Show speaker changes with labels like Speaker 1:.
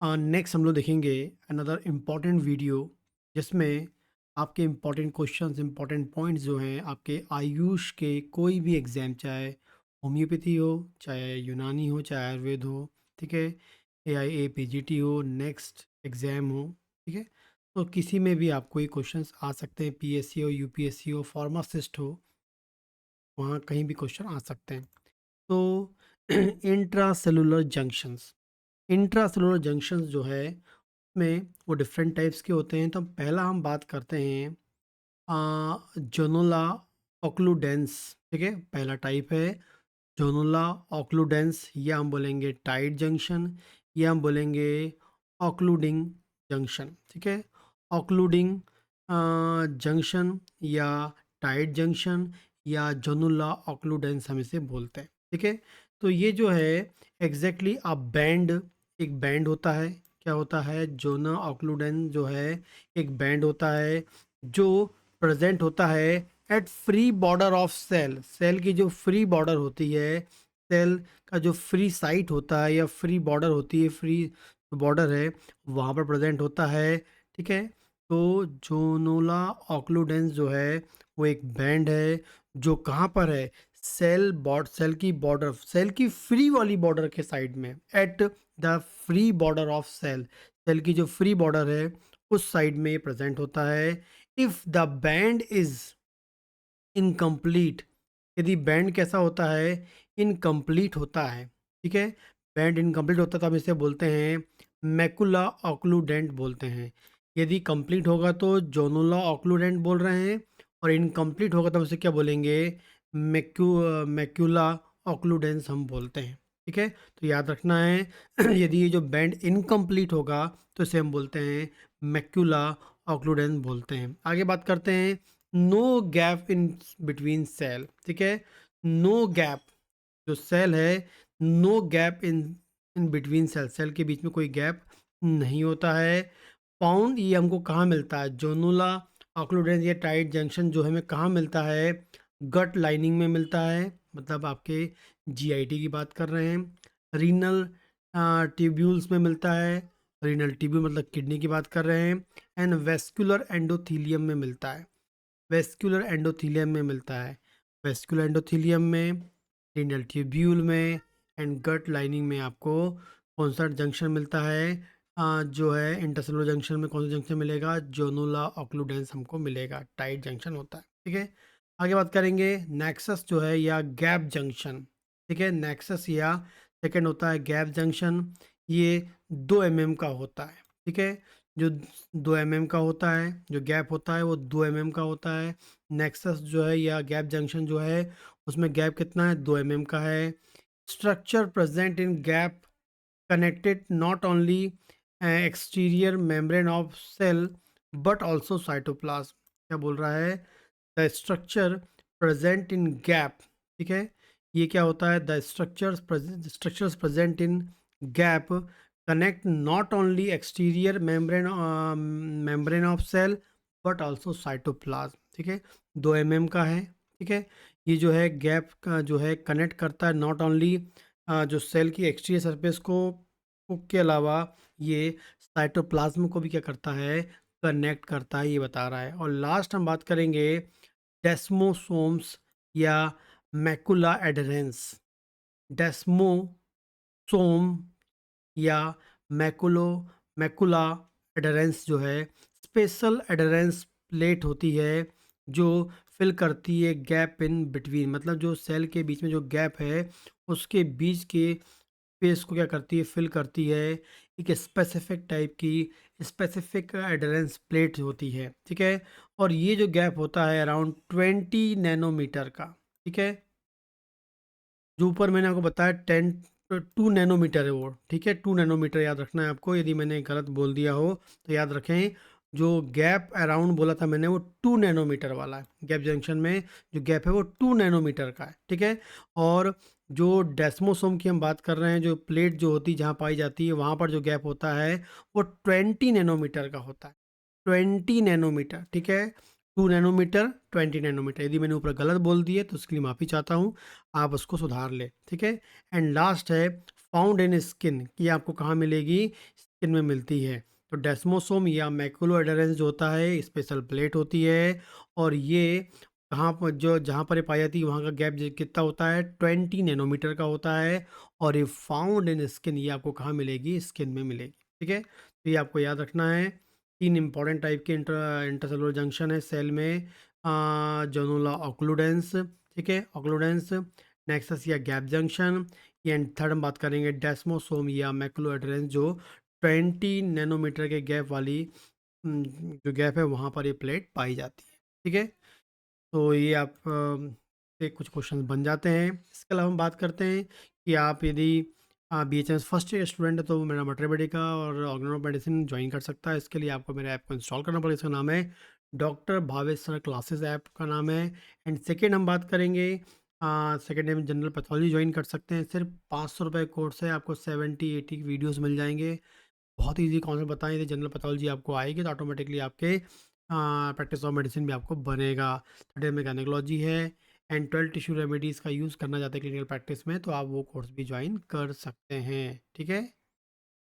Speaker 1: Next हम लोग देखेंगे अनदर इम्पॉर्टेंट वीडियो जिसमें आपके इम्पॉर्टेंट क्वेश्चंस इम्पॉर्टेंट पॉइंट्स जो हैं आपके आयुष के कोई भी एग्ज़ाम, चाहे होम्योपैथी हो, चाहे यूनानी हो, चाहे आयुर्वेद हो, ठीक है, AIA PGT हो, नेक्स्ट एग्ज़ाम हो, ठीक है, तो किसी में भी आपको ये क्वेश्चंस आ सकते हैं। PSC हो, UPSC हो, फार्मासिस्ट हो, वहाँ कहीं भी क्वेश्चन आ सकते हैं। तो intra cellular junctions, intracellular junctions जो है में वो डिफरेंट टाइप्स के होते हैं। तो पहला हम बात करते हैं जोनुला ऑक्लूडेंस, ठीक है, पहला टाइप है जोनुला ऑक्लूडेंस, या हम बोलेंगे टाइट जंक्शन, या हम बोलेंगे ऑक्लूडिंग जंक्शन, ठीक है, ऑक्लूडिंग जंक्शन या टाइट जंक्शन या जोनुला ऑक्लूडेंस हम इसे बोलते हैं, ठीक है। तो ये जो है एग्जैक्टली अ बैंड, एक बैंड होता है, क्या होता है, जोना ऑक्लूडेंस जो है एक बैंड होता है जो प्रेजेंट होता है at free border of cell, cell की जो फ्री बॉर्डर होती है, सेल का जो फ्री साइट होता है या फ्री बॉर्डर होती है, फ्री बॉर्डर है, वहाँ पर प्रेजेंट होता है, ठीक है। तो जोनोला ऑक्लूडेंस जो है वो एक बैंड है जो कहाँ पर है, सेल की बॉर्डर, सेल की फ्री वाली बॉर्डर के साइड में, at the free border of cell, cell की जो फ्री बॉर्डर है उस साइड में ये प्रेजेंट होता है। If the band is incomplete, यदि बैंड कैसा होता है, इनकम्प्लीट होता है, ठीक है, बैंड इनकम्प्लीट होता है तो हम इसे बोलते हैं मैकुला ऑक्लूडेंट बोलते हैं। यदि कंप्लीट होगा तो जोनुला ऑक्लूडेंट बोल रहे हैं, और इनकम्प्लीट होगा तो हम इसे क्या बोलेंगे, मैक्यूला ऑक्लूडेंस हम बोलते हैं, ठीक है। तो याद रखना है यदि ये जो बैंड इनकम्प्लीट होगा तो इसे हम बोलते हैं मैक्यूला ऑक्लूडेंस बोलते हैं। आगे बात करते हैं no gap in between cell, ठीक है, नो गैप, जो सेल है, no gap in in between cell, cell के बीच में कोई गैप नहीं होता है। पाउंड ये हमको कहाँ मिलता है, जोनुला ऑक्लूडेंस या टाइट जंक्शन जो हमें कहाँ मिलता है, गट लाइनिंग में मिलता है, मतलब आपके GIT की बात कर रहे हैं। रीनल ट्यूब्यूल्स में मिलता है, रीनल ट्यूब्यूल मतलब किडनी की बात कर रहे हैं। एंड वेस्कुलर एंडोथीलियम में मिलता है, वेस्कुलर एंडोथीलियम में मिलता है, वेस्कुलर एंडोथीलियम में, रीनल ट्यूब्यूल में, एंड गट लाइनिंग में आपको कौन सा जंक्शन मिलता है, जो है इंटरसेलुलर जंक्शन में कौन सा जंक्शन मिलेगा, जोनुला ऑक्लूडेंस हमको मिलेगा, टाइट जंक्शन होता है, ठीक है। आगे बात करेंगे नेक्सस जो है या गैप जंक्शन, ठीक है, नेक्सस या सेकंड होता है गैप जंक्शन, ये 2 mm का होता है, ठीक है, जो 2 mm का होता है, जो गैप होता है वो 2 mm का होता है। नेक्सस जो है या गैप जंक्शन जो है उसमें गैप कितना है, 2 mm का है। Structure present in gap connected not only exterior membrane of cell but also cytoplasm, क्या बोल रहा है, the structure present in gap, ठीक है, ये क्या होता है, the structures present in gap connect not only exterior membrane of cell but also cytoplasm, ठीक है, 2 mm का है, ठीक है। ये जो है गैप का जो है कनेक्ट करता है नॉट ओनली जो सेल की एक्सटीरियर सरफेस को के अलावा ये साइटोप्लाज्म को भी क्या करता है, कनेक्ट करता है, ये बता रहा है। और लास्ट हम बात करेंगे डेस्मोसोम्स या मैकुला एडहेरेंस, डेस्मोसोम या मैकुलो मैकुला एडहेरेंस जो है स्पेशल एडहेरेंस प्लेट होती है जो फिल करती है गैप इन बिटवीन, मतलब जो सेल के बीच में जो गैप है उसके बीच के स्पेस को क्या करती है, फिल करती है, एक स्पेसिफिक टाइप की स्पेसिफिक एडहेरेंस प्लेट होती है, ठीक है। और ये जो गैप होता है अराउंड 20 नैनोमीटर का, ठीक है, जो ऊपर मैंने आपको बताया 2 नैनोमीटर है वो, ठीक है, 2 नैनोमीटर याद रखना है आपको, यदि मैंने गलत बोल दिया हो तो याद रखें। जो गैप अराउंड बोला था मैंने वो 2 नैनोमीटर वाला है, गैप जंक्शन में जो गैप है वो 2 नैनोमीटर का है, ठीक है। और जो डेस्मोसोम की हम बात कर रहे हैं, जो प्लेट जो होती है जहाँ पाई जाती है वहाँ पर जो गैप होता है वो 20 नैनोमीटर का होता है, 20 नैनोमीटर, ठीक है, 2 नैनोमीटर, 20 नैनोमीटर, यदि मैंने ऊपर गलत बोल दिए तो उसके लिए माफ़ी चाहता हूँ, आप उसको सुधार ले, ठीक है। एंड लास्ट है फाउंड इन स्किन, कि आपको कहाँ मिलेगी, स्किन में मिलती है। तो डेस्मोसोम या मैकुलो एडहेरेंस जो होता है स्पेशल प्लेट होती है, और ये कहाँ पर, जो जहाँ पर ये पाई जाती है वहाँ का गैप कितना होता है, 20 नैनोमीटर का होता है। और ये फाउंड इन स्किन, ये आपको कहाँ मिलेगी, स्किन में मिलेगी। ठीक है, तो ये आपको याद रखना है। 3 इंपॉर्टेंट टाइप के इंटरसेलुलर जंक्शन है सेल में, जोनुला ऑक्लूडेंस, ठीक है, ऑक्लूडेंस, नेक्सस या गैप जंक्शन, एंड थर्ड हम बात करेंगे डेस्मोसोम या मैकुलो एडहेरेंस, जो 20 नैनोमीटर के गैप वाली जो गैप है वहाँ पर ये प्लेट पाई जाती है। ठीक है, तो ये आप से कुछ क्वेश्चन बन जाते हैं। इसके अलावा हम बात करते हैं कि आप यदि BHMS फर्स्ट ईयर स्टूडेंट है तो मेरा मैथमेटिका और ऑर्गेनो मेडिसिन ज्वाइन कर सकता है। इसके लिए आपको मेरे ऐप को इंस्टॉल करना पड़ेगा। इसका नाम है doctor Bhavesh sir classes, app का नाम है। एंड सेकेंड हम बात करेंगे, सेकेंड में जनरल पैथोलॉजी ज्वाइन कर सकते हैं। सिर्फ 500 रुपये कोर्स है, आपको 70-80 वीडियोज़ मिल जाएंगे। बहुत ईजी कॉन्सेप्ट बताएं, यदि जनरल पैथोलॉजी आपको आएगी तो ऑटोमेटिकली आपके प्रैक्टिस ऑफ मेडिसिन भी आपको बनेगा। थर्ड में गायनेकोलॉजी है, एंड 12 टिश्यू रेमेडीज़ का यूज़ करना चाहते हैं क्लिनिकल प्रैक्टिस में, तो आप वो कोर्स भी ज्वाइन कर सकते हैं। ठीक है।